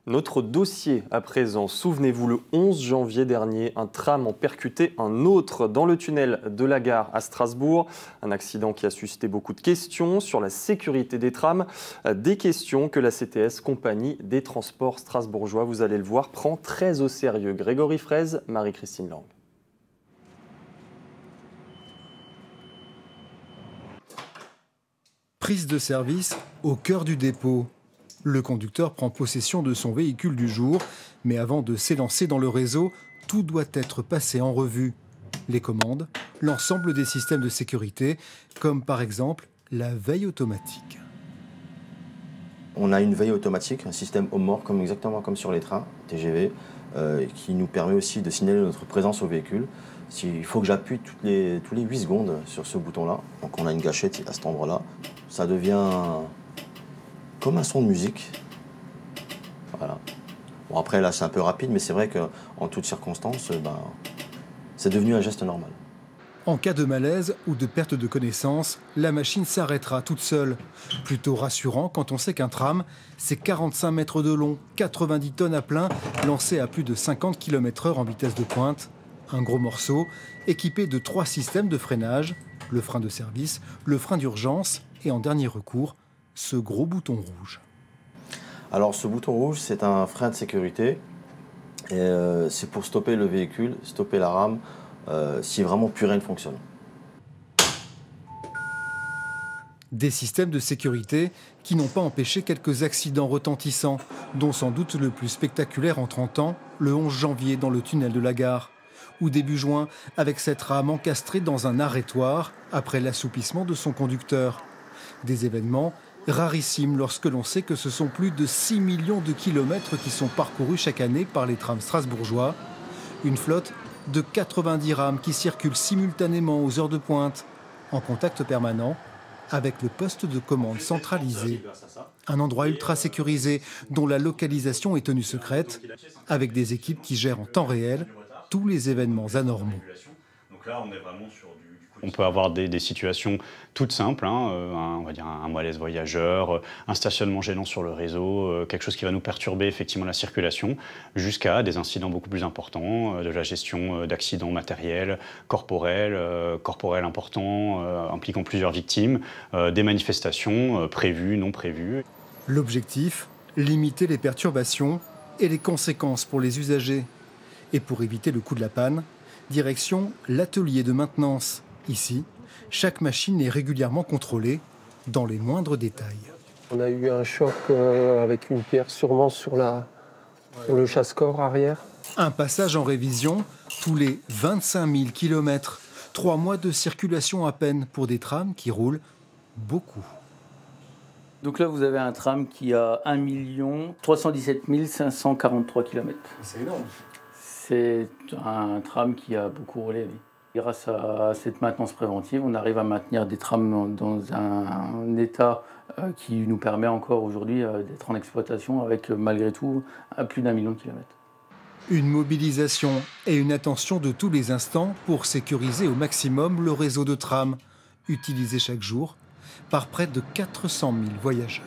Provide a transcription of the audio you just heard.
Notre dossier à présent, souvenez-vous, le 11 janvier dernier, un tram en percutait un autre dans le tunnel de la gare à Strasbourg. Un accident qui a suscité beaucoup de questions sur la sécurité des trams, des questions que la CTS, Compagnie des Transports Strasbourgeois, vous allez le voir, prend très au sérieux. Grégory Fraise, Marie-Christine Lang. Prise de service au cœur du dépôt. Le conducteur prend possession de son véhicule du jour, mais avant de s'élancer dans le réseau, tout doit être passé en revue. Les commandes, l'ensemble des systèmes de sécurité, comme par exemple la veille automatique. On a une veille automatique, un système homme-mort, exactement comme sur les trains TGV, qui nous permet aussi de signaler notre présence au véhicule. Il faut que j'appuie tous les 8 secondes sur ce bouton-là. Donc on a une gâchette à cet endroit-là. Ça devient comme un son de musique. Voilà. Bon, après là c'est un peu rapide, mais c'est vrai qu'en toutes circonstances, c'est devenu un geste normal. En cas de malaise ou de perte de connaissance, la machine s'arrêtera toute seule. Plutôt rassurant quand on sait qu'un tram, c'est 45 mètres de long, 90 tonnes à plein, lancé à plus de 50 km/h en vitesse de pointe. Un gros morceau, équipé de 3 systèmes de freinage, le frein de service, le frein d'urgence et en dernier recours, ce gros bouton rouge. Alors ce bouton rouge, c'est un frein de sécurité. C'est pour stopper le véhicule, stopper la rame, si vraiment plus rien ne fonctionne. Des systèmes de sécurité qui n'ont pas empêché quelques accidents retentissants, dont sans doute le plus spectaculaire en 30 ans, le 11 janvier dans le tunnel de la gare. Ou début juin, avec cette rame encastrée dans un arrêtoir après l'assoupissement de son conducteur. Des événements rarissimes lorsque l'on sait que ce sont plus de 6 millions de kilomètres qui sont parcourus chaque année par les trams strasbourgeois. Une flotte de 90 rames qui circulent simultanément aux heures de pointe, en contact permanent avec le poste de commande centralisé. Un endroit ultra sécurisé dont la localisation est tenue secrète, avec des équipes qui gèrent en temps réel tous les événements anormaux. On peut avoir des situations toutes simples, on va dire un malaise voyageur, un stationnement gênant sur le réseau, quelque chose qui va nous perturber effectivement la circulation, jusqu'à des incidents beaucoup plus importants, de la gestion d'accidents matériels, corporels importants, impliquant plusieurs victimes, des manifestations prévues, non prévues. L'objectif, limiter les perturbations et les conséquences pour les usagers. Et pour éviter le coût de la panne, direction l'atelier de maintenance. Ici, chaque machine est régulièrement contrôlée dans les moindres détails. On a eu un choc avec une pierre sûrement sur le chasse-corps arrière. Un passage en révision tous les 25 000 km. 3 mois de circulation à peine pour des trams qui roulent beaucoup. Donc là, vous avez un tram qui a 1 317 543 km. C'est énorme. C'est un tram qui a beaucoup roulé. Oui. Grâce à cette maintenance préventive, on arrive à maintenir des trams dans un état qui nous permet encore aujourd'hui d'être en exploitation avec malgré tout plus d'1 million de kilomètres. Une mobilisation et une attention de tous les instants pour sécuriser au maximum le réseau de trams, utilisé chaque jour par près de 400 000 voyageurs.